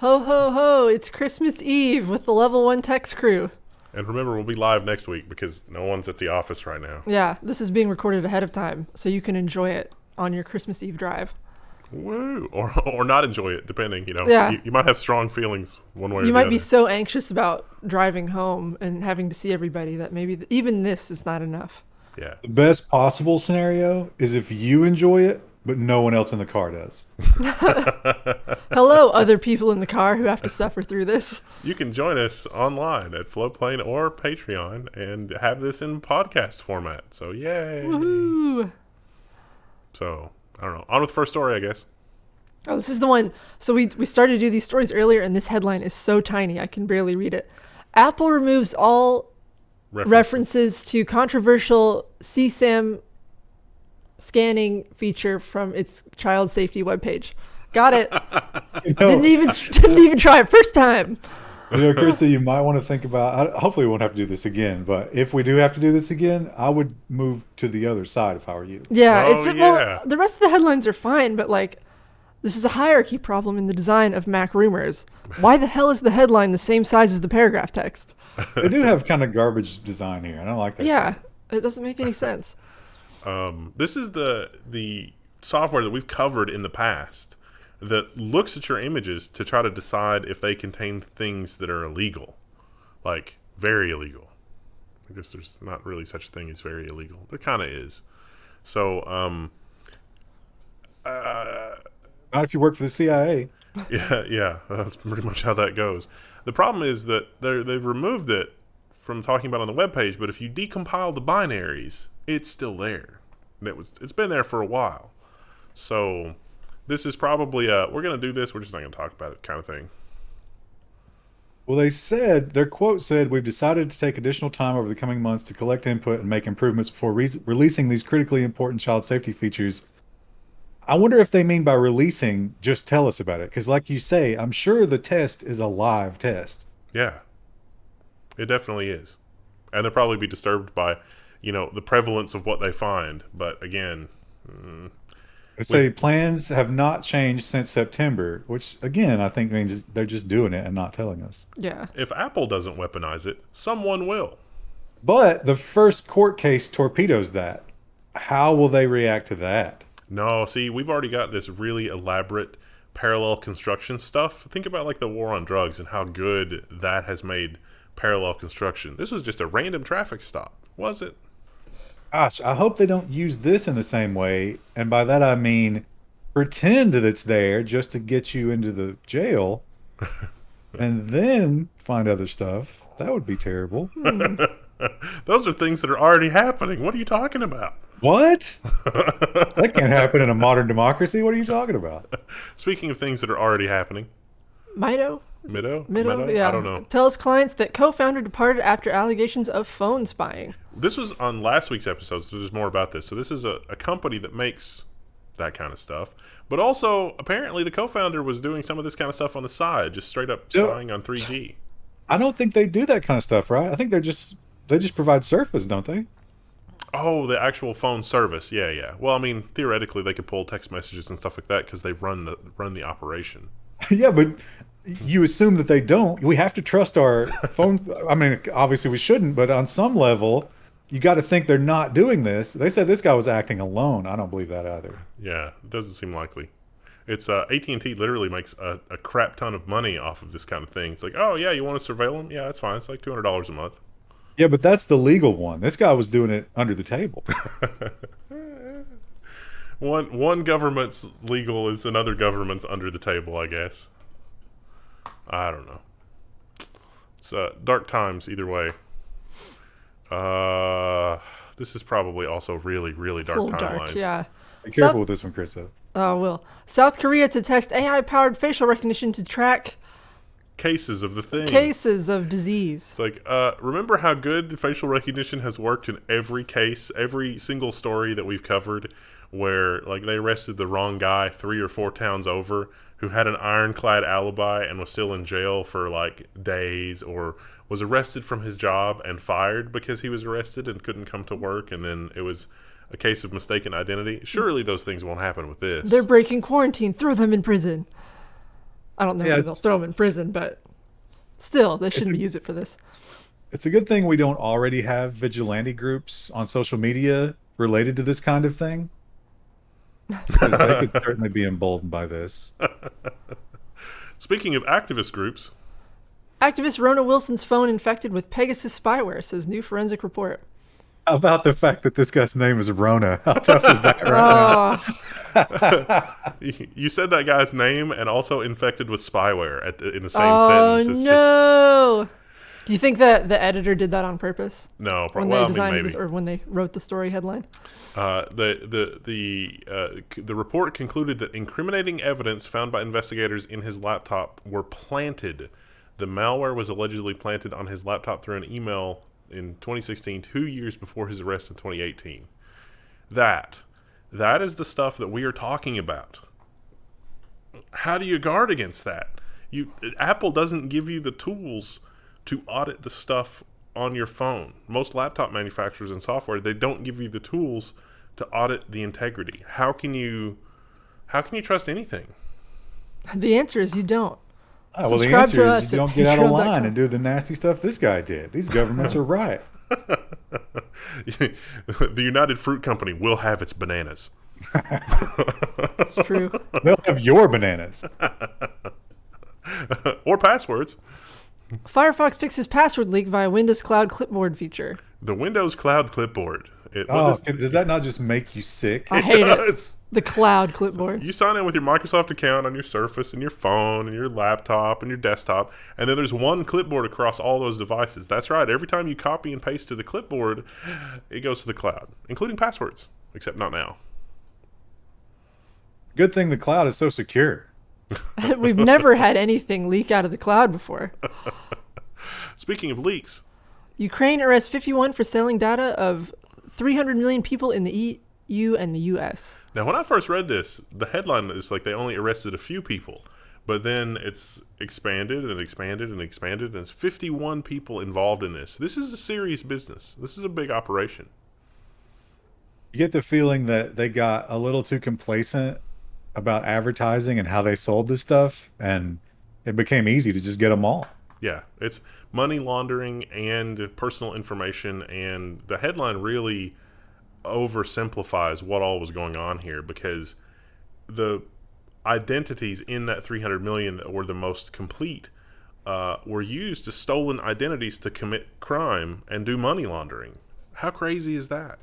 Ho, ho, ho. It's Christmas Eve with the Level 1 text crew. And remember, we'll be live next week because no one's at the office right now. Yeah, this is being recorded ahead of time, so you can enjoy it on your Christmas Eve drive. Woo! Or not enjoy it, depending, Yeah. You might have strong feelings one way or the other. You might be so anxious about driving home and having to see everybody that maybe even this is not enough. Yeah. The best possible scenario is if you enjoy it, but no one else in the car does. Hello, other people in the car who have to suffer through this. You can join us online at Floatplane or Patreon and have this in podcast format. So, yay! Woohoo! So, I don't know. On with the first story, I guess. Oh, this is the one. So we started to do these stories earlier, and this headline is so tiny I can barely read it. Apple removes all references to controversial CSAM scanning feature from its child safety webpage. Got it. Didn't even try it first time. Krista, you might want to think about, hopefully we won't have to do this again, but if we do have to do this again, I would move to the other side if I were you. Yeah, Oh, well, the rest of the headlines are fine, but like, this is a hierarchy problem in the design of Mac rumors. Why the hell is the headline the same size as the paragraph text? They do have kind of garbage design here. I don't like that. Yeah, stuff. it doesn't make any sense. This is the software that we've covered in the past that looks at your images to try to decide if they contain things that are illegal, like very illegal. I guess there's not really such a thing as very illegal. There kind of is. So, Not if you work for the CIA. yeah, that's pretty much how that goes. The problem is that they've removed it from talking about on the webpage, but if you decompile the binaries, it's still there. And it's been there for a while. So this is probably we're going to do this, we're just not going to talk about it kind of thing. Well, their quote said, "We've decided to take additional time over the coming months to collect input and make improvements before releasing these critically important child safety features." I wonder if they mean by releasing, just tell us about it. Because like you say, I'm sure the test is a live test. Yeah, it definitely is. And they'll probably be disturbed by, the prevalence of what they find. But again... They say plans have not changed since September, which, again, I think means they're just doing it and not telling us. Yeah. If Apple doesn't weaponize it, someone will. But the first court case torpedoes that. How will they react to that? No, see, we've already got this really elaborate parallel construction stuff. Think about like the war on drugs and how good that has made parallel construction. This was just a random traffic stop, was it? Gosh, I hope they don't use this in the same way. And by that I mean pretend that it's there just to get you into the jail and then find other stuff. That would be terrible. Those are things that are already happening. What are you talking about? What? That can't happen in a modern democracy. What are you talking about? Speaking of things that are already happening. Mitto, yeah. I don't know. Tells clients that co-founder departed after allegations of phone spying. This was on last week's episode, so there's more about this. So this is a company that makes that kind of stuff. But also, apparently, the co-founder was doing some of this kind of stuff on the side, just straight up spying on 3G. I don't think they do that kind of stuff, right? I think they just provide Surface, don't they? Oh, the actual phone service. Yeah. Well, I mean, theoretically, they could pull text messages and stuff like that because they run the operation. Yeah, but you assume that they don't. We have to trust our phones. I mean, obviously we shouldn't, but on some level, you got to think they're not doing this. They said this guy was acting alone. I don't believe that either. Yeah, it doesn't seem likely. It's AT&T literally makes a crap ton of money off of this kind of thing. It's like, oh, yeah, you want to surveil them? Yeah, that's fine. It's like $200 a month. Yeah, but that's the legal one. This guy was doing it under the table. One government's legal is another government's under the table, I guess. I don't know. It's dark times either way. This is probably also really, really dark timelines. Yeah. Be careful with this one, Chris. Oh, will. South Korea to test AI-powered facial recognition to track cases of the thing. Cases of disease. It's like, remember how good facial recognition has worked in every case, every single story that we've covered where like they arrested the wrong guy 3 or 4 towns over who had an ironclad alibi and was still in jail for like days, or was arrested from his job and fired because he was arrested and couldn't come to work, and then it was a case of mistaken identity. Surely those things won't happen with this. They're breaking quarantine. Throw them in prison. I don't know whether they'll throw him in prison, but still, they shouldn't use it for this. It's a good thing we don't already have vigilante groups on social media related to this kind of thing, because they could certainly be emboldened by this. Speaking of activist groups, activist Rona Wilson's phone infected with Pegasus spyware, says new forensic report. How about the fact that this guy's name is Rona? How tough is that right now? You said that guy's name and also infected with spyware in the same sentence. Oh, no. Do you think that the editor did that on purpose? No, when they designed this, or when they wrote the story headline? The report concluded that incriminating evidence found by investigators in his laptop were planted. The malware was allegedly planted on his laptop through an email in 2016, 2 years before his arrest in 2018. That is the stuff that we are talking about. How do you guard against that? Apple doesn't give you the tools to audit the stuff on your phone. Most laptop manufacturers and software, they don't give you the tools to audit the integrity. How can you trust anything? The answer is you don't. Oh, well, the answer is you don't get out of line and do the nasty stuff this guy did. These governments are right. The United Fruit Company will have its bananas. That's true. They'll have your bananas. Or passwords. Firefox fixes password leak via Windows Cloud Clipboard feature. The Windows Cloud Clipboard. Does that not just make you sick? I hate it. The Cloud Clipboard. You sign in with your Microsoft account on your Surface and your phone and your laptop and your desktop, and then there's one clipboard across all those devices. That's right. Every time you copy and paste to the clipboard, it goes to the cloud, including passwords, except not now. Good thing the cloud is so secure. We've never had anything leak out of the cloud before. Speaking of leaks. Ukraine arrests 51 for selling data of 300 million people in the EU and the US. Now, when I first read this, the headline is like they only arrested a few people. But then it's expanded and expanded and expanded, and there's 51 people involved in this. This is a serious business. This is a big operation. You get the feeling that they got a little too complacent about advertising and how they sold this stuff, and it became easy to just get them all. Yeah, it's money laundering and personal information, and the headline really oversimplifies what all was going on here, because the identities in that 300 million that were the most complete were used as stolen identities to commit crime and do money laundering. How crazy is that?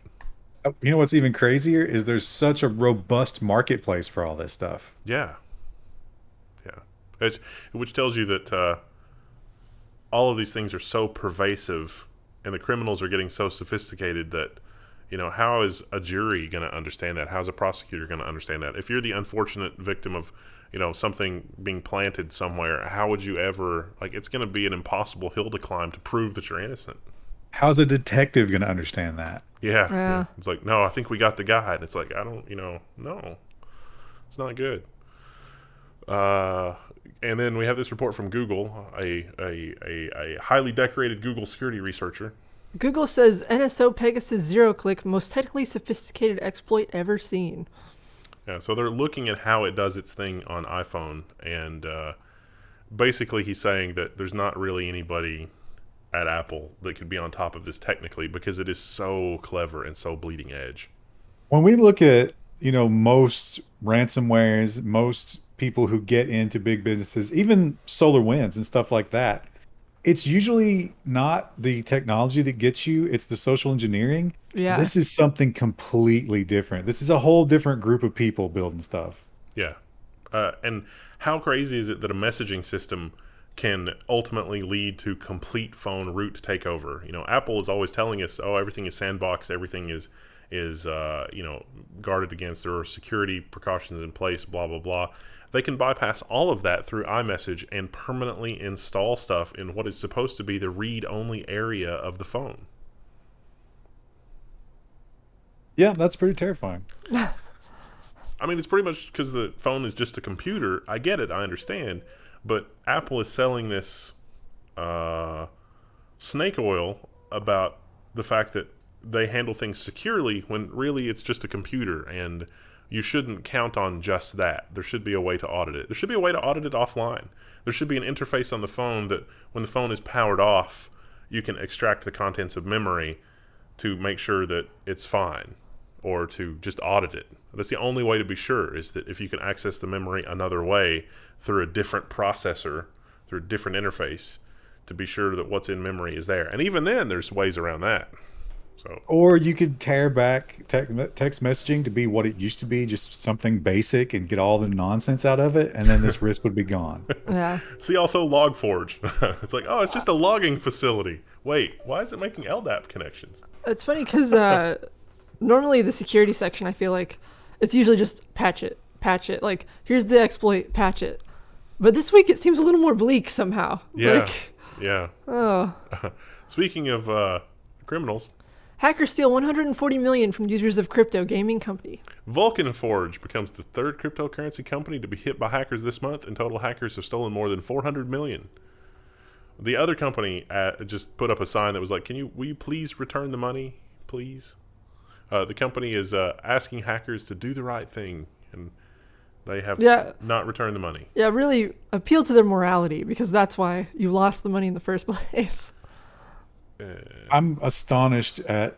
You know what's even crazier is there's such a robust marketplace for all this stuff. Yeah. Which tells you that all of these things are so pervasive, and the criminals are getting so sophisticated that, how is a jury going to understand that? How's a prosecutor going to understand that? If you're the unfortunate victim of, something being planted somewhere, how would you ever, it's going to be an impossible hill to climb to prove that you're innocent. How's a detective going to understand that? Yeah. It's like, no, I think we got the guy. And it's like, I don't, no, it's not good. And then we have this report from Google, a highly decorated Google security researcher. Google says NSO Pegasus zero-click most technically sophisticated exploit ever seen. Yeah, so they're looking at how it does its thing on iPhone, and basically he's saying that there's not really anybody at Apple that could be on top of this technically, because it is so clever and so bleeding edge. When we look at, most ransomwares, most people who get into big businesses, even SolarWinds and stuff like that, it's usually not the technology that gets you, it's the social engineering. Yeah. This is something completely different. This is a whole different group of people building stuff. Yeah. And how crazy is it that a messaging system can ultimately lead to complete phone root takeover? Apple is always telling us, everything is sandboxed, everything is guarded against, there are security precautions in place, blah, blah, blah. They can bypass all of that through iMessage and permanently install stuff in what is supposed to be the read-only area of the phone. Yeah, that's pretty terrifying. I mean, it's pretty much because the phone is just a computer. I get it, I understand. But Apple is selling this snake oil about the fact that they handle things securely when really it's just a computer, and you shouldn't count on just that. There should be a way to audit it. There should be a way to audit it offline. There should be an interface on the phone that when the phone is powered off, you can extract the contents of memory to make sure that it's fine, or to just audit it. That's the only way to be sure, is that if you can access the memory another way through a different processor, through a different interface, to be sure that what's in memory is there. And even then, there's ways around that. So, or you could tear back text messaging to be what it used to be, just something basic, and get all the nonsense out of it, and then this risk would be gone. Yeah. See also Log4j. It's like, oh, it's just a logging facility. Wait, why is it making LDAP connections? It's funny because normally the security section, I feel like it's usually just patch it. Like, here's the exploit, patch it. But this week it seems a little more bleak somehow. Yeah. Like, yeah. oh. Speaking of criminals, hackers steal $140 million from users of crypto gaming company. Vulcan becomes the third cryptocurrency company to be hit by hackers this month, and total hackers have stolen more than $400 million. The other company just put up a sign that was like, will you please return the money, please? The company is asking hackers to do the right thing, and they have not returned the money. Yeah, really appeal to their morality, because that's why you lost the money in the first place. I'm astonished at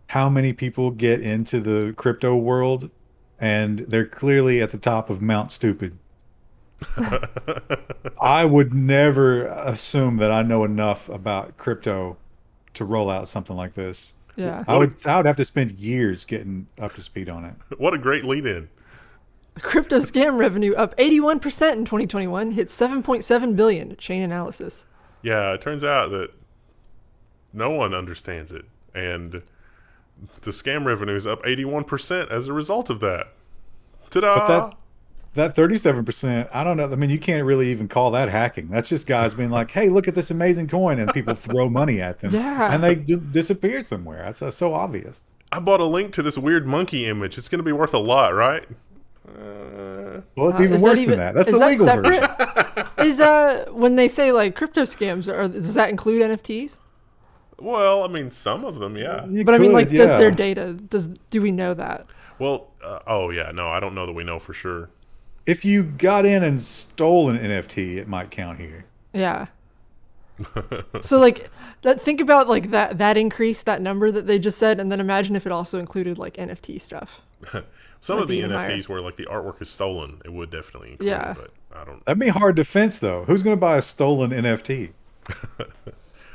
how many people get into the crypto world, and they're clearly at the top of Mount Stupid. I would never assume that I know enough about crypto to roll out something like this. Yeah. I would have to spend years getting up to speed on it. What a great lead-in. Crypto scam revenue up 81% in 2021, hit $7.7 billion, Chainalysis. Yeah, it turns out that no one understands it, and the scam revenue is up 81% as a result of that. Ta-da! But that 37%, I don't know. I mean, you can't really even call that hacking. That's just guys being like, hey, look at this amazing coin, and people throw money at them. Yeah. And they disappeared somewhere. That's so obvious. I bought a link to this weird monkey image. It's going to be worth a lot, right? Well, it's even worse than that. That's the legal version. Is when they say like crypto scams, does that include NFTs? Well, I mean, some of them, yeah. I mean, like, does their data, do we know that? Well, no, I don't know that we know for sure. If you got in and stole an NFT, it might count here. Yeah. So, like, think about like that increase, that number that they just said, and then imagine if it also included like NFT stuff. Some of the NFTs where like the artwork is stolen, it would definitely include. Yeah. But I don't. That'd be hard defense, though. Who's going to buy a stolen NFT?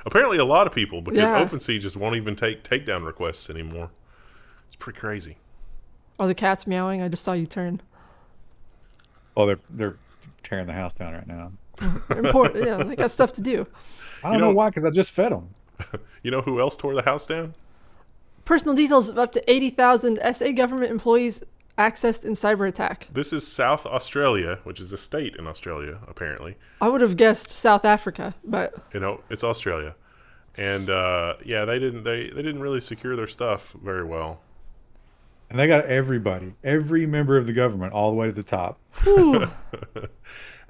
Apparently, a lot of people, because OpenSea just won't even take takedown requests anymore. It's pretty crazy. Are the cats meowing? I just saw you turn. Oh, they're tearing the house down right now. Important. Yeah, they got stuff to do. I don't know why, because I just fed them. You know who else tore the house down? Personal details of up to 80,000 SA government employees accessed in cyber attack. This is South Australia, which is a state in Australia, apparently. I would have guessed South Africa, but it's Australia, and they didn't really secure their stuff very well. And they got every member of the government, all the way to the top.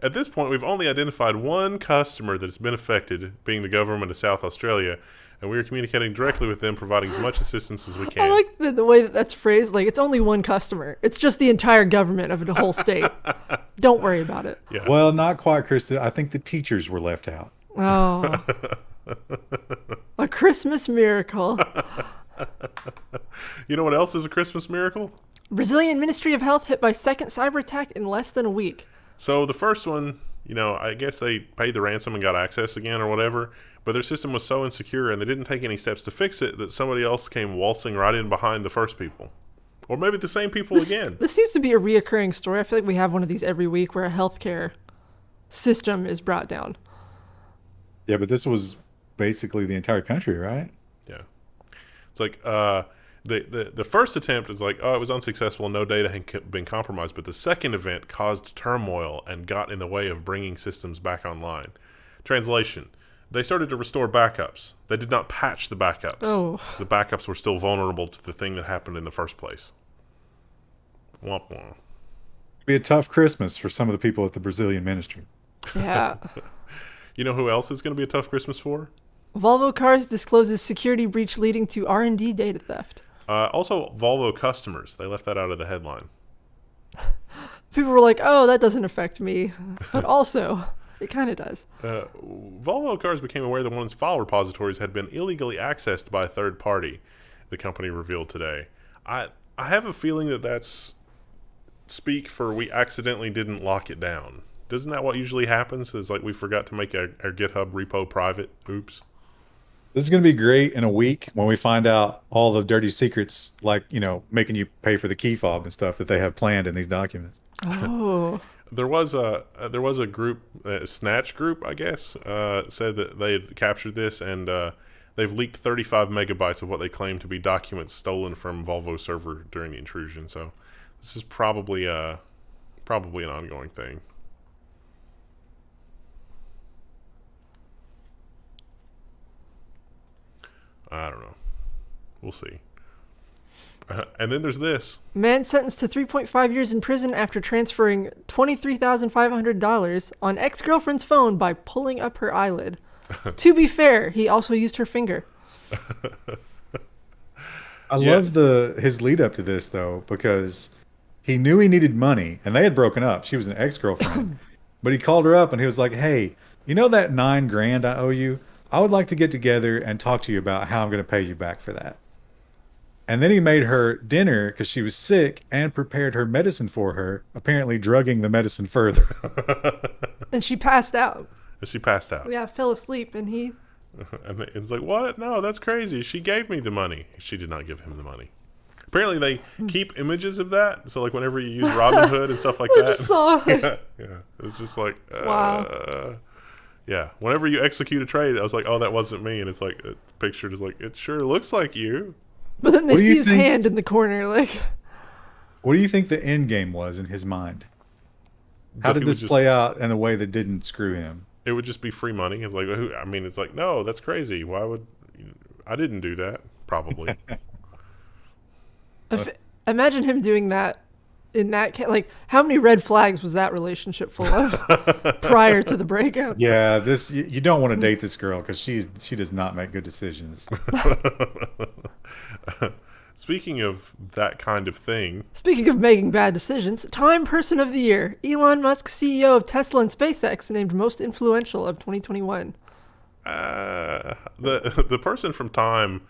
At this point, we've only identified one customer that's been affected, being the government of South Australia, and we are communicating directly with them, providing as much assistance as we can. I like the way that's phrased. Like, it's only one customer. It's just the entire government of the whole state. Don't worry about it. Yeah. Well, not quite, Krista. I think the teachers were left out. Oh. A Christmas miracle. You know what else is a Christmas miracle? Brazilian Ministry of Health hit by second cyber attack in less than a week. So the first one, I guess they paid the ransom and got access again or whatever, but their system was so insecure and they didn't take any steps to fix it that somebody else came waltzing right in behind the first people. Or maybe the same people again. This seems to be a reoccurring story. I feel like we have one of these every week where a healthcare system is brought down. Yeah, but this was basically the entire country, right? Yeah. It's like the first attempt is like, it was unsuccessful and no data had been compromised, but the second event caused turmoil and got in the way of bringing systems back online. Translation: they started to restore backups. They did not patch the backups. Oh. The backups were still vulnerable to the thing that happened in the first place. Womp womp. Be a tough Christmas for some of the people at the Brazilian ministry. Yeah. You know who else is going to be a tough Christmas for? Volvo Cars discloses security breach leading to R&D data theft. Also, Volvo customers. They left that out of the headline. People were like, oh, that doesn't affect me. But also, it kind of does. Volvo Cars became aware that one of its file repositories had been illegally accessed by a third party, the company revealed today. I have a feeling that that's speak for we accidentally didn't lock it down. Isn't that what usually happens? It's like we forgot to make our GitHub repo private. Oops. This is going to be great in a week when we find out all the dirty secrets, like, making you pay for the key fob and stuff that they have planned in these documents. Oh. There was a group, a Snatch group, I guess, said that they had captured this, and they've leaked 35 megabytes of what they claim to be documents stolen from Volvo server during the intrusion. So this is probably an ongoing thing. I don't know. We'll see. And then there's this. Man sentenced to 3.5 years in prison after transferring $23,500 on ex-girlfriend's phone by pulling up her eyelid. To be fair, he also used her finger. I love his lead up to this, though, because he knew he needed money, and they had broken up. She was an ex-girlfriend. But he called her up, and he was like, hey, you know that $9,000 I owe you? I would like to get together and talk to you about how I'm going to pay you back for that. And then he made her dinner because she was sick and prepared her medicine for her, apparently drugging the medicine further. And she passed out. Yeah, fell asleep, and he... And it's like, what? No, that's crazy. She gave me the money. She did not give him the money. Apparently they keep images of that. So, like, whenever you use Robinhood and stuff like that. I just saw it. Yeah. It's just like, wow. Yeah, whenever you execute a trade, I was like, oh, that wasn't me. And it's like, a picture is like, it sure looks like you. But then they see his hand in the corner, like... What do you think the end game was in his mind? How did this play out in a way that didn't screw him? It would just be free money. It's like, it's like, no, that's crazy. Why would... I didn't do that, probably. Imagine him doing that in that case. Like, how many red flags was that relationship full of prior to the breakup? Yeah, you don't want to date this girl because she does not make good decisions. Speaking of that kind of thing. Speaking of making bad decisions, Time Person of the Year. Elon Musk, CEO of Tesla and SpaceX, named most influential of 2021. The person from Time,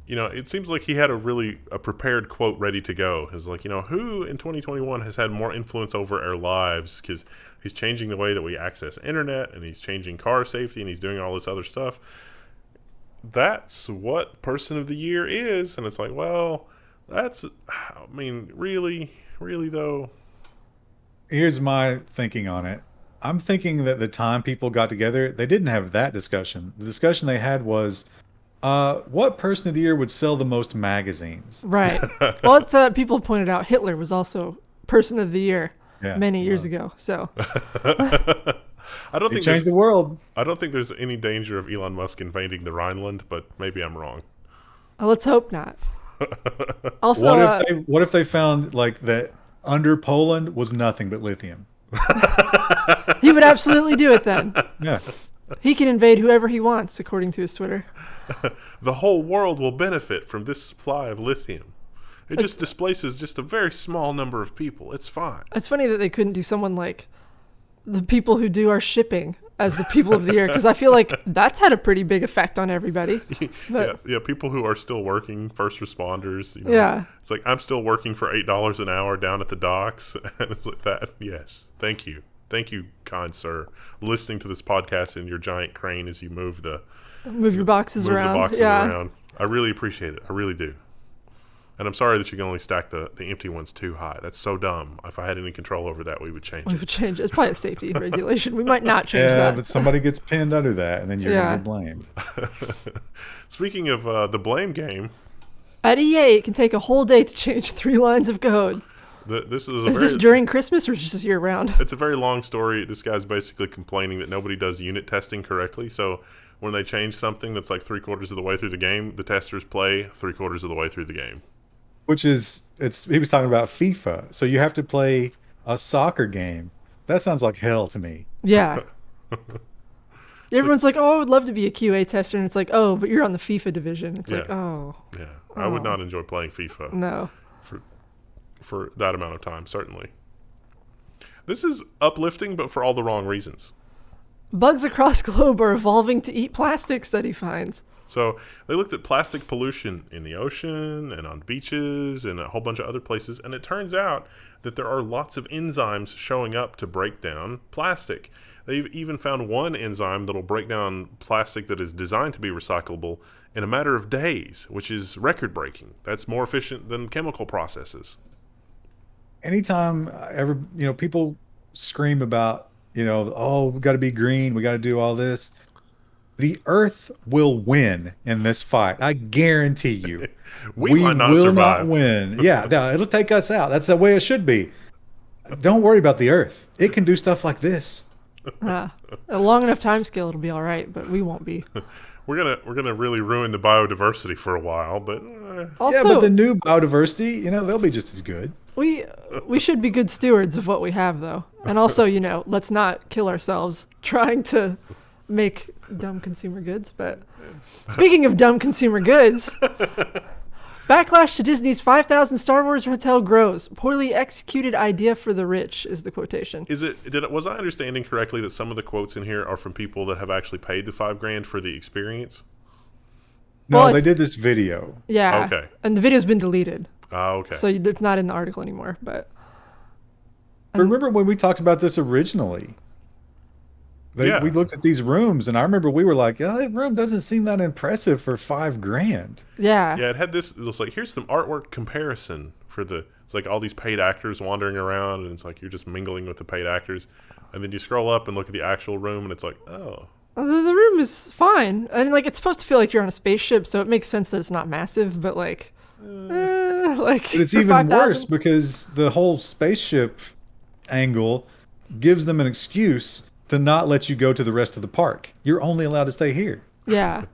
it seems like he had a prepared quote ready to go. It's like, who in 2021 has had more influence over our lives? Because he's changing the way that we access internet, and he's changing car safety, and he's doing all this other stuff. That's what Person of the Year is. And it's like, well, really though. Here's my thinking on it. I'm thinking that the time people got together, they didn't have that discussion. The discussion they had was, what Person of the Year would sell the most magazines? Right. Well, it's, people pointed out Hitler was also Person of the Year many years ago. So I don't think changed the world. I don't think there's any danger of Elon Musk invading the Rhineland, but maybe I'm wrong. Let's hope not. Also, what if they found like that under Poland was nothing but lithium? He would absolutely do it then. Yeah. He can invade whoever he wants, according to his Twitter. The whole world will benefit from this supply of lithium. It just displaces just a very small number of people. It's fine. It's funny that they couldn't do someone like the people who do our shipping as the people of the year, because I feel like that's had a pretty big effect on everybody. But, people who are still working, first responders. It's like, I'm still working for $8 an hour down at the docks. And it's like that. Yes. Thank you, kind sir, listening to this podcast in your giant crane as you move your boxes around. Around. I really appreciate it. I really do. And I'm sorry that you can only stack the empty ones too high. That's so dumb. If I had any control over that, we would change it. It's probably a safety regulation. We might not change that. Yeah, but somebody gets pinned under that, and then you're going to be blamed. Speaking of the blame game. At EA, it can take a whole day to change 3 lines of code. Is this during Christmas or just year-round? It's a very long story. This guy's basically complaining that nobody does unit testing correctly. So when they change something that's like 3/4 of the way through the game, the testers play 3/4 of the way through the game. Which is, he was talking about FIFA. So you have to play a soccer game. That sounds like hell to me. Yeah. Everyone's like, oh, I would love to be a QA tester. And it's like, oh, but you're on the FIFA division. It's like, oh. Yeah. I would not enjoy playing FIFA. No. For that amount of time, certainly. This is uplifting, but for all the wrong reasons. Bugs across globe are evolving to eat plastic, study finds. So they looked at plastic pollution in the ocean and on beaches and a whole bunch of other places, and it turns out that there are lots of enzymes showing up to break down plastic. They've even found one enzyme that'll break down plastic that is designed to be recyclable in a matter of days, which is record-breaking. That's more efficient than chemical processes. Anytime people scream about, oh, we got to be green, we got to do all this. The Earth will win in this fight. I guarantee you. we might not will survive. not win. Yeah, no, it'll take us out. That's the way it should be. Don't worry about the Earth. It can do stuff like this. A long enough time scale, it'll be all right, but we won't be. We're gonna really ruin the biodiversity for a while, but Also, but the new biodiversity, they'll be just as good. we should be good stewards of what we have, though. And also, let's not kill ourselves trying to make dumb consumer goods. But speaking of dumb consumer goods, backlash to Disney's 5,000 Star Wars hotel grows. Poorly executed idea for the rich is the quotation. Was I understanding correctly that some of the quotes in here are from people that have actually paid the $5,000 for the experience? No, Well, they did this video. Yeah. Okay. And the video's been deleted. Oh, okay. So it's not in the article anymore. But Remember when we talked about this originally? Yeah. We looked at these rooms, and I remember we were like, "Oh, that room doesn't seem that impressive for $5,000." yeah. Yeah, it had this. It was like, here's some artwork comparison for the. It's like all these paid actors wandering around, and it's like you're just mingling with the paid actors, and then you scroll up and look at the actual room, and it's like, oh, The room is fine. And it's supposed to feel like you're on a spaceship, so it makes sense that it's not massive, but But it's for even 5,000? worse because the whole spaceship angle gives them an excuse to not let you go to the rest of the park. You're only allowed to stay here. Yeah.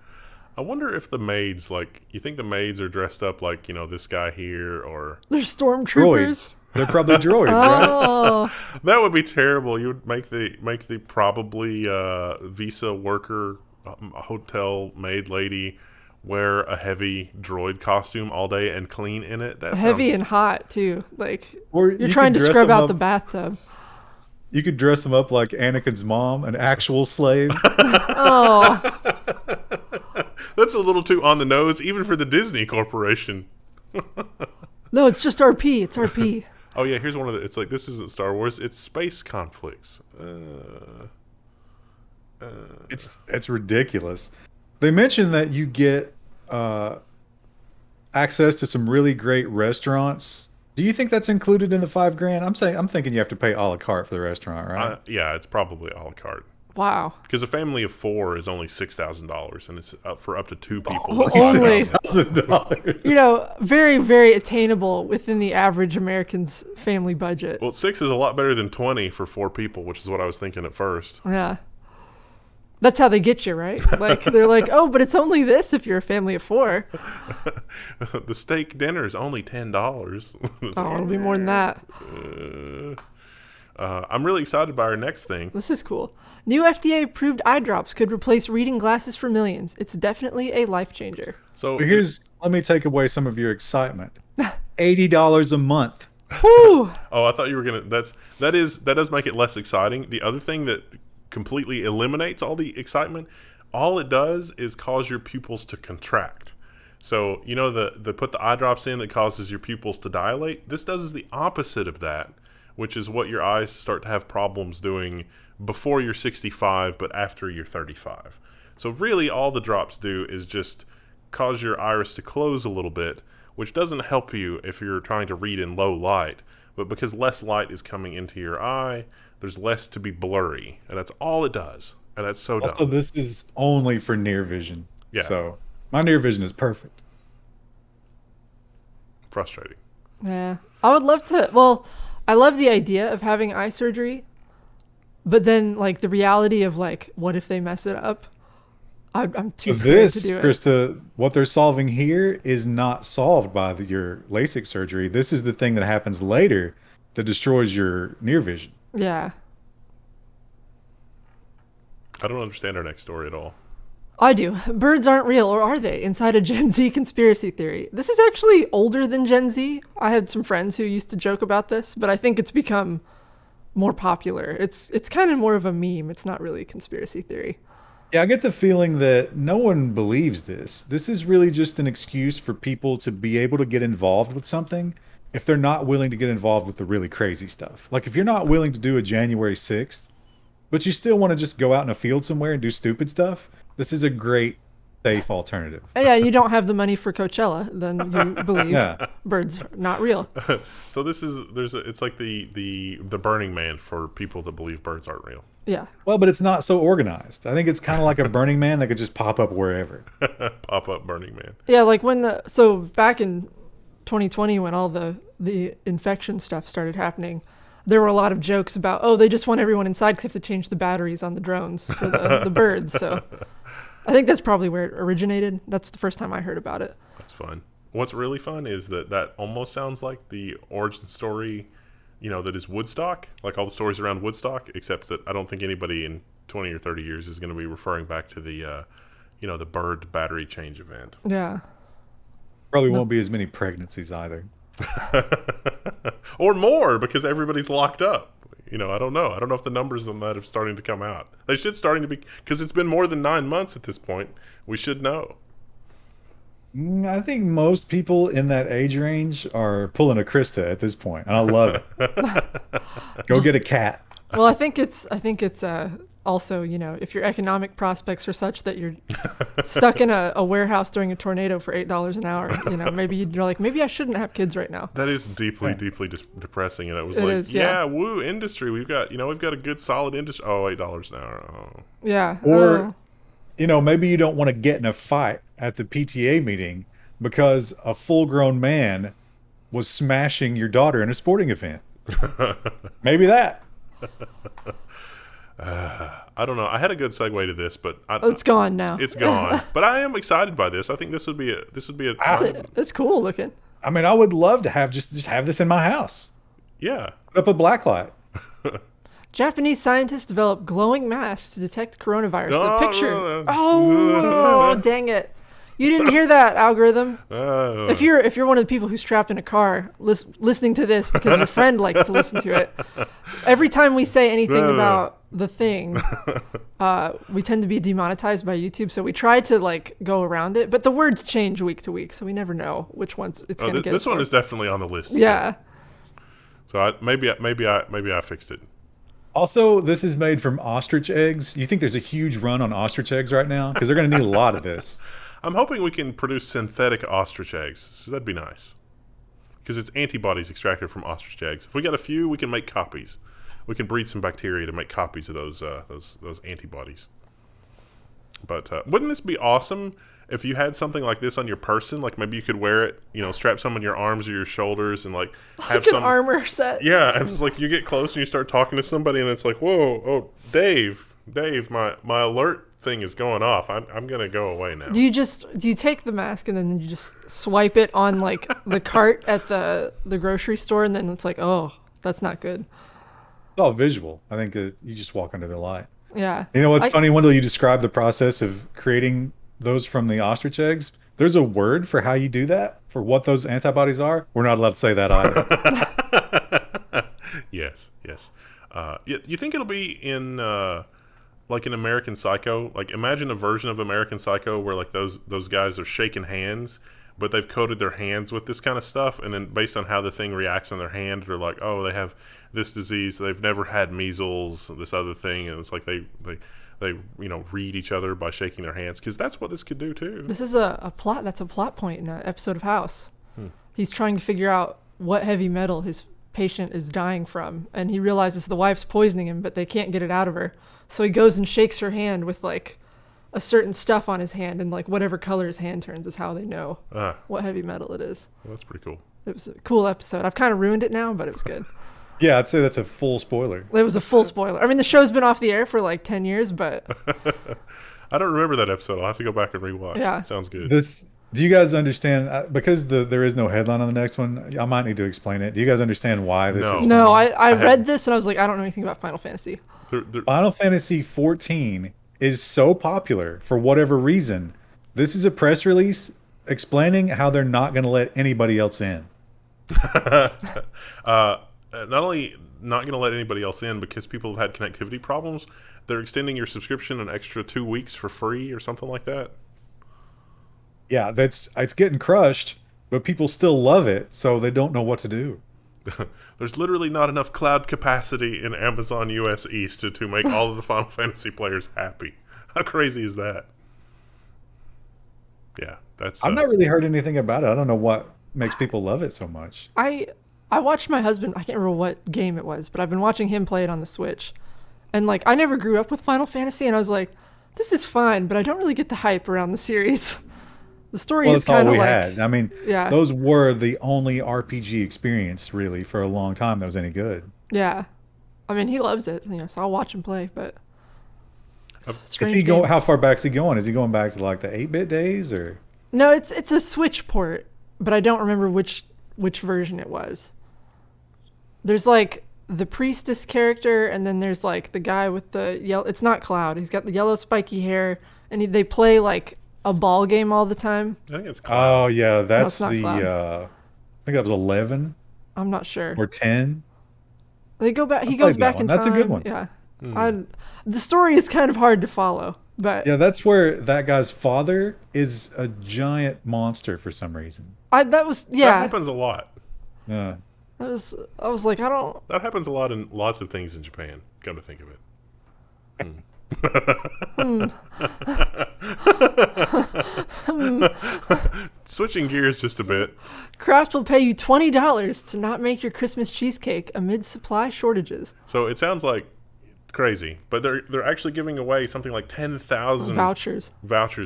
I wonder if the maids, you think the maids are dressed up like, this guy here, or They're stormtroopers. Droids. They're probably droids, right? Oh. that would be terrible. You would make the probably visa worker hotel maid lady wear a heavy droid costume all day and clean in it. That Heavy sounds, and hot, too. Or You're you trying could to dress scrub them out up- the bathtub. You could dress them up like Anakin's mom, an actual slave. Oh. That's a little too on the nose, even for the Disney Corporation. No, it's just RP. It's RP. Oh yeah, here's one of the. It's like, this isn't Star Wars. It's space conflicts. It's ridiculous. They mentioned that you get access to some really great restaurants. Do you think that's included in the $5,000? I'm thinking you have to pay a la carte for the restaurant, right? Yeah, it's probably a la carte. Wow. Because a family of 4 is only $6,000, and it's up for up to 2 people. Oh, That's only. $6,000. Very, very attainable within the average American's family budget. Well, 6 is a lot better than 20 for 4 people, which is what I was thinking at first. Yeah. That's how they get you, right? They're like, oh, but it's only this if you're a family of 4. The steak dinner is only $10. Oh, it'll be more than that. I'm really excited by our next thing. This is cool. New FDA-approved eye drops could replace reading glasses for millions. It's definitely a life changer. So Let me take away some of your excitement. $80 a month. Whew. Oh, I thought you were gonna. That does make it less exciting. The other thing that completely eliminates all the excitement, all it does is cause your pupils to contract. So the put the eye drops in that causes your pupils to dilate. This does is the opposite of that, which is what your eyes start to have problems doing before you're 65, but after you're 35. So really, all the drops do is just cause your iris to close a little bit, which doesn't help you if you're trying to read in low light. But because less light is coming into your eye, there's less to be blurry, and that's all it does. And that's so dumb. Also, this is only for near vision. Yeah. So my near vision is perfect. Frustrating. Yeah. I would love to. Well, I love the idea of having eye surgery, but then the reality of what if they mess it up? I'm too scared to do it. Krista, what they're solving here is not solved by your LASIK surgery. This is the thing that happens later that destroys your near vision. Yeah. I don't understand our next story at all. I do. Birds aren't real, or are they? Inside a Gen Z conspiracy theory. This is actually older than Gen Z. I had some friends who used to joke about this, but I think it's become more popular. It's kind of more of a meme. It's not really a conspiracy theory. Yeah, I get the feeling that no one believes this. This is really just an excuse for people to be able to get involved with something if they're not willing to get involved with the really crazy stuff. Like if you're not willing to do a January 6th, but you still want to just go out in a field somewhere and do stupid stuff, this is a great, safe alternative. Yeah, you don't have the money for Coachella, then you believe birds are not real. So it's like the Burning Man for people that believe birds aren't real. Yeah. Well, but it's not so organized. I think it's kind of like a Burning Man that could just pop up wherever. Pop up Burning Man. Yeah, like when so back in 2020 when all the infection stuff started happening, there were a lot of jokes about, oh, they just want everyone inside because they have to change the batteries on the drones for the birds. So I think that's probably where it originated. That's the first time I heard about it. That's fun. What's really fun is that almost sounds like the origin story, that is Woodstock, like all the stories around Woodstock, except that I don't think anybody in 20 or 30 years is going to be referring back to the, the bird battery change event. Yeah. Probably won't be as many pregnancies either. Or more, because everybody's locked up. I don't know. I don't know if the numbers on that are starting to come out. They should starting to be, because it's been more than 9 months at this point. We should know. I think most people in that age range are pulling a Krista at this point, and I love it. Go get a cat. Well, I think it's also, if your economic prospects are such that you're stuck in a warehouse during a tornado for $8 an hour, maybe you're like, maybe I shouldn't have kids right now. That is deeply depressing. And it was woo, industry. We've got a good solid industry. Oh, $8 an hour. Oh. Yeah. Or, maybe you don't want to get in a fight at the PTA meeting because a full-grown man was smashing your daughter in a sporting event. Maybe that. I don't know. I had a good segue to this, but it's gone now. It's gone. But I am excited by this. I think this would be a it's cool looking. I mean, I would love to have just have this in my house. Yeah. Put up a blacklight. Japanese scientists develop glowing masks to detect coronavirus. The picture. Oh, dang it. You didn't hear that, algorithm. If you're one of the people who's trapped in a car listening to this because your friend likes to listen to it, every time we say anything about the thing, we tend to be demonetized by YouTube. So we try to go around it, but the words change week to week, so we never know which ones it's going to get. This one is definitely on the list. Yeah. So maybe I fixed it. Also, this is made from ostrich eggs. You think there's a huge run on ostrich eggs right now? Because they're going to need a lot of this. I'm hoping we can produce synthetic ostrich eggs. So that'd be nice. Because it's antibodies extracted from ostrich eggs. If we got a few, we can make copies. We can breed some bacteria to make copies of those antibodies. But wouldn't this be awesome if you had something like this on your person? Like maybe you could wear it, strap some on your arms or your shoulders and have some armor set. Yeah, and it's like you get close and you start talking to somebody and it's like, whoa, oh, Dave, my alert thing is going off. I'm gonna go away now. Do you take the mask and then you just swipe it on the cart at the grocery store and then it's like, oh, that's not good. It's all visual. I think that you just walk under the light. Yeah. You know what's funny? Wendell, you described the process of creating those from the ostrich eggs. There's a word for how you do that, for what those antibodies are. We're not allowed to say that either. Yes. You think it'll be in like in American Psycho? Like imagine a version of American Psycho where those guys are shaking hands, but they've coated their hands with this kind of stuff, and then based on how the thing reacts on their hand, they're like, oh, they have this disease, they've never had measles, this other thing, and it's like they read each other by shaking their hands, because that's what this could do too. This is a plot. That's a plot point in an episode of House. He's trying to figure out what heavy metal his patient is dying from, and he realizes the wife's poisoning him, but they can't get it out of her. So he goes and shakes her hand with a certain stuff on his hand, and whatever color his hand turns is how they know what heavy metal it is. Well, that's pretty cool. It was a cool episode. I've kind of ruined it now, but it was good. Yeah, I'd say that's a full spoiler. It was a full spoiler. I mean, the show's been off the air for 10 years, but I don't remember that episode. I'll have to go back and rewatch. Yeah. Sounds good. Do you guys understand, because there is no headline on the next one, I might need to explain it. Do you guys understand why this is? No, I read this and I was like, I don't know anything about Final Fantasy. Final Fantasy 14 is so popular for whatever reason. This is a press release explaining how they're not going to let anybody else in. not only not going to let anybody else in because people have had connectivity problems, they're extending your subscription an extra 2 weeks for free or something like that. Yeah, it's getting crushed, but people still love it, so they don't know what to do. There's literally not enough cloud capacity in Amazon US East to make all of the Final Fantasy players happy. How crazy is that? Yeah, that's... I've not really heard anything about it. I don't know what makes people love it so much. I watched my husband, I can't remember what game it was, but I've been watching him play it on the Switch. And like, I never grew up with Final Fantasy, and I was like, this is fine, but I don't really get the hype around the series. The story is kind of like... had. I mean, yeah. Those were the only RPG experience, really, for a long time that was any good. Yeah. I mean, he loves it, so I'll watch him play, but... How far back is he going? Is he going back to like the 8-bit days, or? No, it's a Switch port, but I don't remember which version it was. There's like the priestess character, and then there's like the guy with the yellow. It's not Cloud. He's got the yellow spiky hair, and they play like a ball game all the time. I think it's Cloud. Oh yeah, that's no, the. I think that was 11. I'm not sure. Or 10. They go back. He goes back in time. That's a good one. Yeah. The story is kind of hard to follow, but yeah, that's where that guy's father is a giant monster for some reason. That happens a lot. Yeah. I was like, I don't... That happens a lot in lots of things in Japan, come to think of it. Switching gears just a bit. Kraft will pay you $20 to not make your Christmas cheesecake amid supply shortages. So it sounds like crazy, but they're actually giving away something like 10,000 vouchers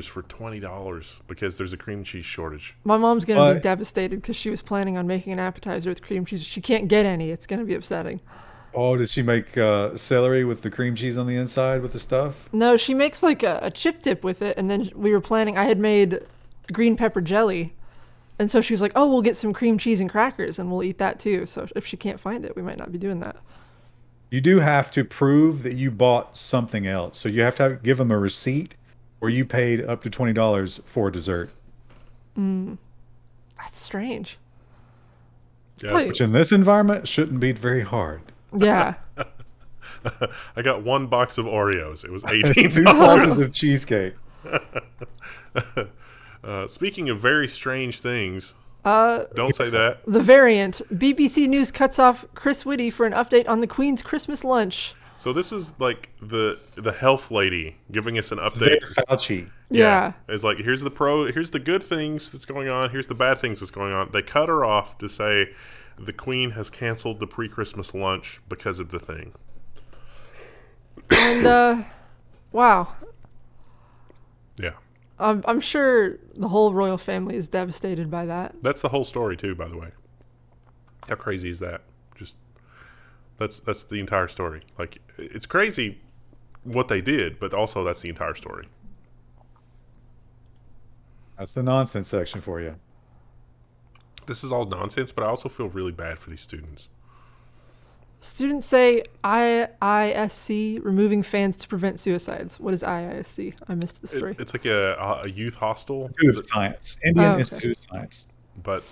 for $20 because there's a cream cheese shortage. My mom's gonna be devastated because she was planning on making an appetizer with cream cheese. She can't get any. It's gonna be upsetting. Oh, does she make celery with the cream cheese on the inside with the stuff? No, she makes like a chip dip with it, and then we were planning. I had made green pepper jelly, and so she was like, "Oh, we'll get some cream cheese and crackers, and we'll eat that too." So if she can't find it, we might not be doing that. You do have to prove that you bought something else. So you have to give them a receipt where you paid up to $20 for dessert. That's strange. Yeah, which in this environment shouldn't be very hard. Yeah. I got one box of Oreos. It was $18. 2 slices of cheesecake. Speaking of very strange things... don't say that. The variant. BBC News cuts off Chris Whitty for an update on the Queen's Christmas lunch. So this is like the health lady giving us an update. Fauci. Yeah. It's like, here's the good things that's going on, here's the bad things that's going on. They cut her off to say the Queen has canceled the pre-Christmas lunch because of the thing. And, wow. Yeah. I'm sure the whole royal family is devastated by that. That's the whole story too, by the way. How crazy is that? Just that's the entire story. Like, it's crazy what they did, but also that's the entire story. That's the nonsense section for you. This is all nonsense, but I also feel really bad for these students. Students say IISc removing fans to prevent suicides. What is IISc? I missed the story. It's like a youth hostel. Institute of Science. Indian Institute of Science. But,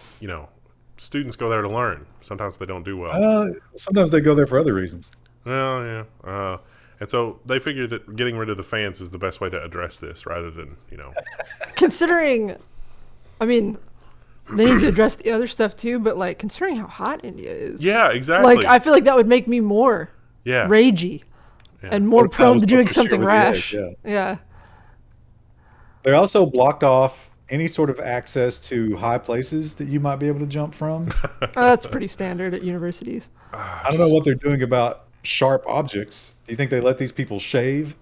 students go there to learn. Sometimes they don't do well. Sometimes they go there for other reasons. Well, yeah. And so they figured that getting rid of the fans is the best way to address this rather than, Considering, I mean... They need to address the other stuff too, but like considering how hot India is. Yeah, exactly. Like I feel like that would make me more ragey and more prone to doing something rash. Yeah. They also blocked off any sort of access to high places that you might be able to jump from. That's pretty standard at universities. I don't know what they're doing about sharp objects. Do you think they let these people shave?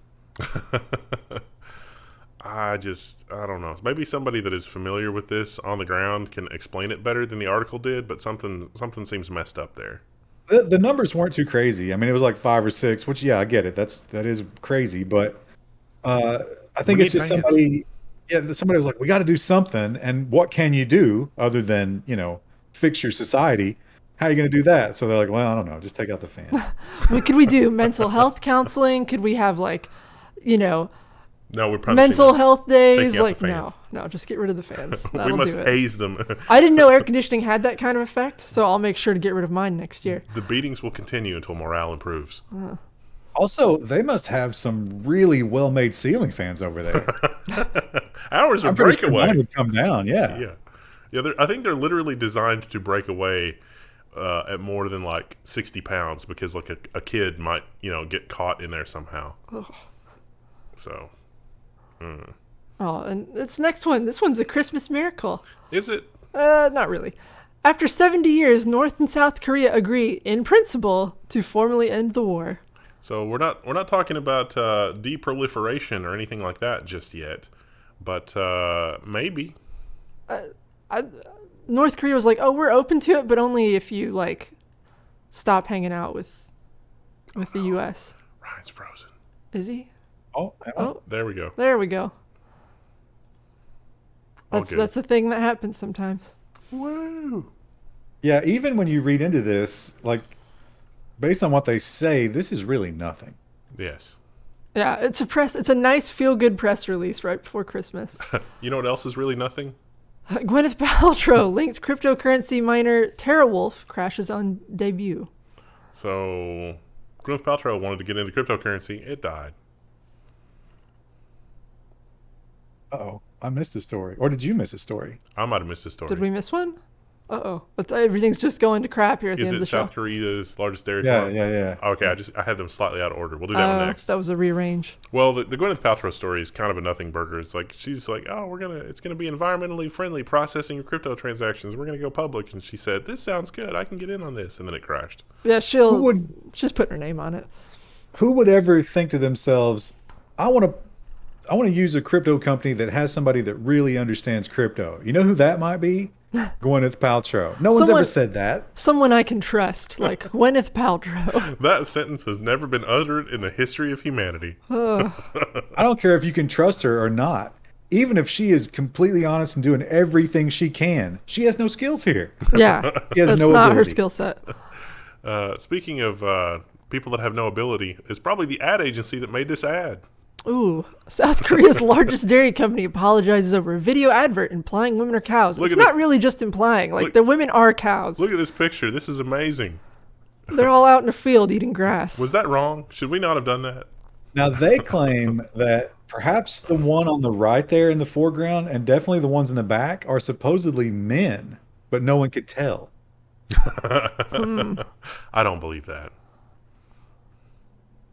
I don't know. Maybe somebody that is familiar with this on the ground can explain it better than the article did, but something seems messed up there. The numbers weren't too crazy. I mean, it was like 5 or 6, which, yeah, I get it. That is crazy, but I think it's just somebody was like, we got to do something, and what can you do other than, fix your society? How are you going to do that? So they're like, well, I don't know, just take out the fan. Could we do mental health counseling? Could we have No, we're punishing mental them. health days. Taking out Like, the fans. no, just get rid of the fans. We That'll must do it. haze them. I didn't know air conditioning had that kind of effect, so I'll make sure to get rid of mine next year. The beatings will continue until morale improves. Also, they must have some really well-made ceiling fans over there. Ours are I'm pretty sure breakaway. mine would come down. Yeah. Yeah. I think they're literally designed to break away at more than like 60 pounds because like a kid might get caught in there somehow. Ugh. So. Oh, and this next one. This one's a Christmas miracle. Is it? Not really. After 70 years, North and South Korea agree, in principle, to formally end the war. So we're not talking about deproliferation or anything like that just yet, but maybe. North Korea was like, "Oh, we're open to it, but only if you like stop hanging out with the U.S." Ryan's frozen. Is he? Oh, There we go. There we go. All That's good. that's a thing that happens sometimes. Woo! yeah. Even when you read into this, like, based on what they say, this is really nothing. Yes. Yeah, it's a nice feel-good press release right before Christmas. You know what else is really nothing? Gwyneth Paltrow linked cryptocurrency miner TeraWulf crashes on debut. So Gwyneth Paltrow wanted to get into cryptocurrency. It died. Uh-oh. I missed a story. Or did you miss a story? I might have missed this story. Did we miss one? Uh-oh. But everything's just going to crap here at the Is end of it the show. South Korea's largest dairy Yeah, farm? yeah. Okay, I had them slightly out of order. We'll do that one next. That was a rearrange. Well, the Gwyneth Paltrow story is kind of a nothing burger. It's like she's like, oh, it's gonna be environmentally friendly processing your crypto transactions. We're gonna go public, and she said, this sounds good. I can get in on this, and then it crashed. Yeah, Who would she's putting her name on it. who would ever think to themselves, I want to use a crypto company that has somebody that really understands crypto. You know who that might be? Gwyneth Paltrow. No one's ever said that. Someone I can trust, like Gwyneth Paltrow. That sentence has never been uttered in the history of humanity. I don't care if you can trust her or not. Even if she is completely honest and doing everything she can, she has no skills here. Yeah, She has that's no not her ability. skill set. Speaking of people that have no ability, it's probably the ad agency that made this ad. Ooh, South Korea's largest dairy company apologizes over a video advert implying women are cows. It's not really just implying, like the women are cows. Look at this picture. This is amazing. They're all out in a field eating grass. Was that wrong? Should we not have done that? Now, they claim that perhaps the one on the right there in the foreground and definitely the ones in the back are supposedly men, but no one could tell. I don't believe that.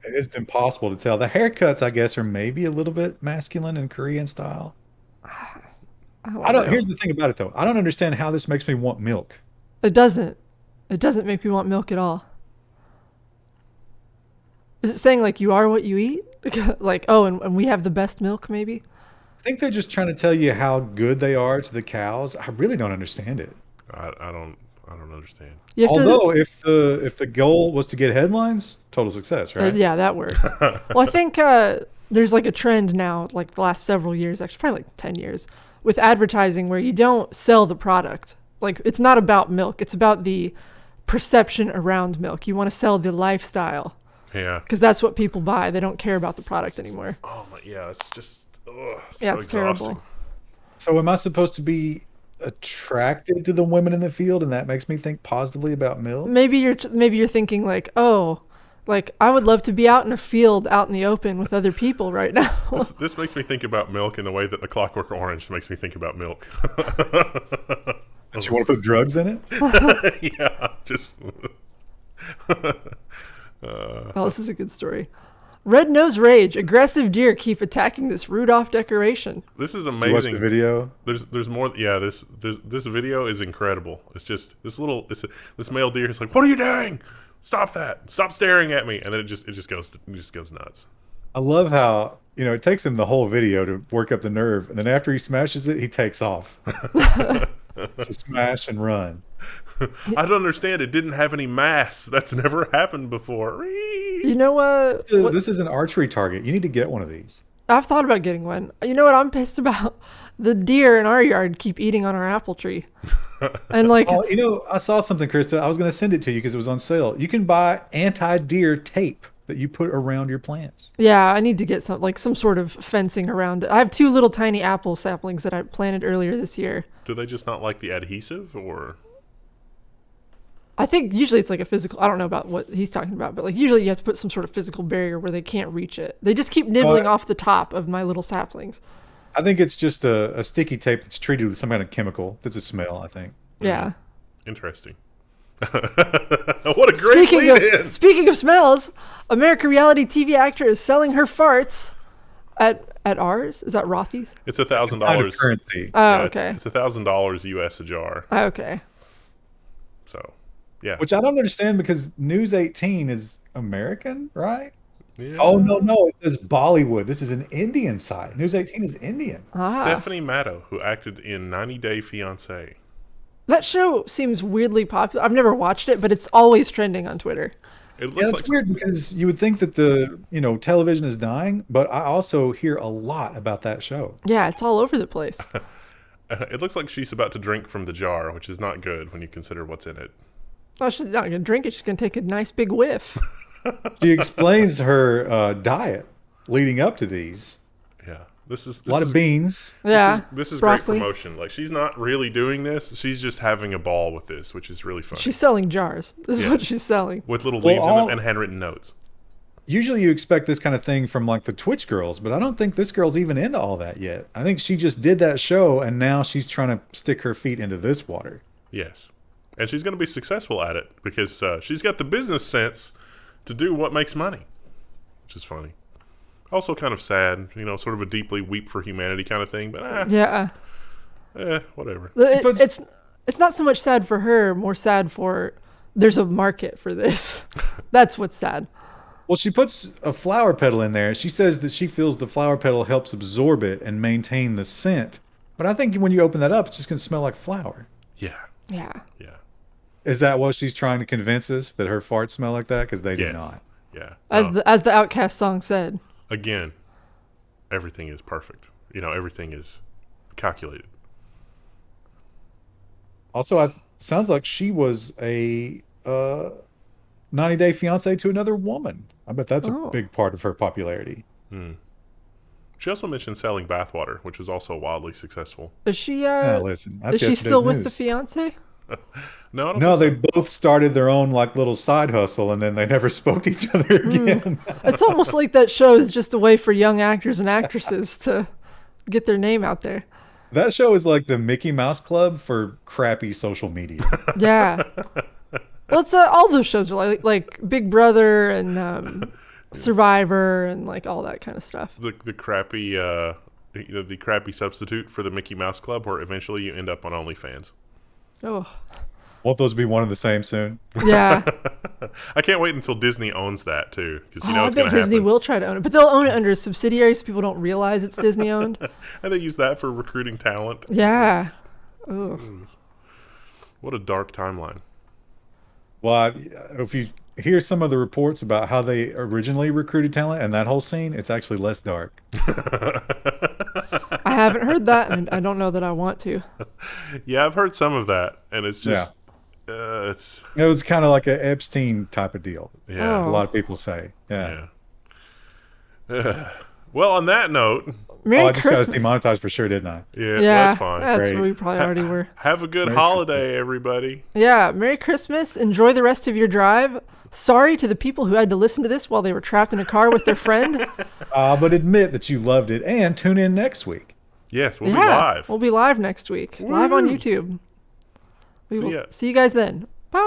It's impossible to tell. The haircuts, I guess, are maybe a little bit masculine and Korean style. I don't. Here's the thing about it, though. I don't understand how this makes me want milk. It doesn't. It doesn't make me want milk at all. Is it saying like you are what you eat? Like, oh, and we have the best milk, maybe? I think they're just trying to tell you how good they are to the cows. I really don't understand it. I don't understand. You have Although, if the goal was to get headlines, total success, right? yeah, that works. Well, I think there's like a trend now, like the last several years, actually probably like 10 years, with advertising where you don't sell the product. Like, it's not about milk. It's about the perception around milk. You want to sell the lifestyle. Yeah. Because that's what people buy. They don't care about the product anymore. Oh my, yeah, it's just Yeah, it's terrible. So am I supposed to be attracted to the women in the field, and that makes me think positively about milk? Maybe you're thinking like, oh, like I would love to be out in a field, out in the open with other people right now. This makes me think about milk in the way that the Clockwork Orange makes me think about milk. Don't you want to put drugs in it? Yeah, just. Oh, this is a good story. Red nose rage. Aggressive deer keep attacking this Rudolph decoration. This is You watch amazing. the video. There's more. Yeah, this video is incredible. It's just this male deer is like, "What are you doing? Stop that! Stop staring at me!" And then it just goes nuts. I love how it takes him the whole video to work up the nerve, and then after he smashes it, he takes off. It's a smash and run. I don't understand. It didn't have any mass. That's never happened before. You know what? This is an archery target. You need to get one of these. I've thought about getting one. You know what I'm pissed about? The deer in our yard keep eating on our apple tree. And like, I saw something, Krista. I was going to send it to you because it was on sale. You can buy anti-deer tape. that you put around your plants. Yeah, I need to get some sort of fencing around it. I have 2 little tiny apple saplings that I planted earlier this year. Do they just not like the adhesive, or? I think usually it's like a physical. I don't know about what he's talking about, but like usually you have to put some sort of physical barrier where they can't reach it. They just keep nibbling off the top of my little saplings. I think it's just a sticky tape that's treated with some kind of chemical that's a smell, I think. Yeah. Interesting. What a great lead-in. Speaking of smells, American reality TV actor is selling her farts at ours. Is that Rothy's? It's $1,000. Kind of currency. Oh, okay. It's $1,000 US a jar. Oh, okay. So, yeah. Which I don't understand because News 18 is American, right? Yeah. Oh, no. It says Bollywood. This is an Indian site. News 18 is Indian. Stephanie Matto, who acted in 90 Day Fiancé. That show seems weirdly popular. I've never watched it, but it's always trending on Twitter. It's weird because you would think that television is dying, but I also hear a lot about that show. Yeah, it's all over the place. It looks like she's about to drink from the jar, which is not good when you consider what's in it. Oh, she's not going to drink it. She's going to take a nice big whiff. She explains her diet leading up to these. Yeah. This is a lot of beans. Yeah. This is broccoli. Great promotion. Like, she's not really doing this. She's just having a ball with this, which is really funny. She's selling jars. This is what she's selling. With little leaves in them and handwritten notes. Usually you expect this kind of thing from like the Twitch girls, but I don't think this girl's even into all that yet. I think she just did that show and now she's trying to stick her feet into this water. Yes. And she's going to be successful at it because she's got the business sense to do what makes money, which is funny. Also kind of sad, sort of a deeply weep for humanity kind of thing, but whatever. It's not so much sad for her, more sad for there's a market for this. That's what's sad. Well, she puts a flower petal in there. She says that she feels the flower petal helps absorb it and maintain the scent. But I think when you open that up, it's just going to smell like flour. Yeah. Yeah. Yeah. Is that what she's trying to convince us, that her farts smell like that? Because they do not. Yeah. As the Outcast song said. Again, everything is perfect. Everything is calculated. Also, it sounds like she was a 90-day fiancé to another woman. I bet that's a big part of her popularity. She also mentioned selling bathwater, which was also wildly successful. Is she? Listen, is she still with the fiance? No, I don't no. They think so. both started their own little side hustle, and then they never spoke to each other again. It's almost like that show is just a way for young actors and actresses to get their name out there. That show is like the Mickey Mouse Club for crappy social media. Yeah. Well, it's all those shows are like Big Brother and Survivor and like all that kind of stuff. The crappy the crappy substitute for the Mickey Mouse Club, where eventually you end up on OnlyFans. Oh. Won't those be one and the same soon? Yeah. I can't wait until Disney owns that too, because it's I going to bet happen. Disney will try to own it, but they'll own it under a subsidiary so people don't realize it's Disney owned. And they use that for recruiting talent. Yeah. Oh. What a dark timeline. Well, if you hear some of the reports about how they originally recruited talent and that whole scene, it's actually less dark. I haven't heard that, and I don't know that I want to. Yeah, I've heard some of that, and it's just it was kind of like an Epstein type of deal. Yeah. A lot of people say. Yeah. Well, on that note, Merry I just Christmas. got demonetized for sure, didn't I? Yeah, that's fine. That's Great. where we probably already were. Have a good Merry holiday, Christmas. everybody. Yeah, Merry Christmas. Enjoy the rest of your drive. Sorry to the people who had to listen to this while they were trapped in a car with their friend. But admit that you loved it and tune in next week. Yes, we'll be live. We'll be live next week. Live on YouTube. We will see you guys then. Bye.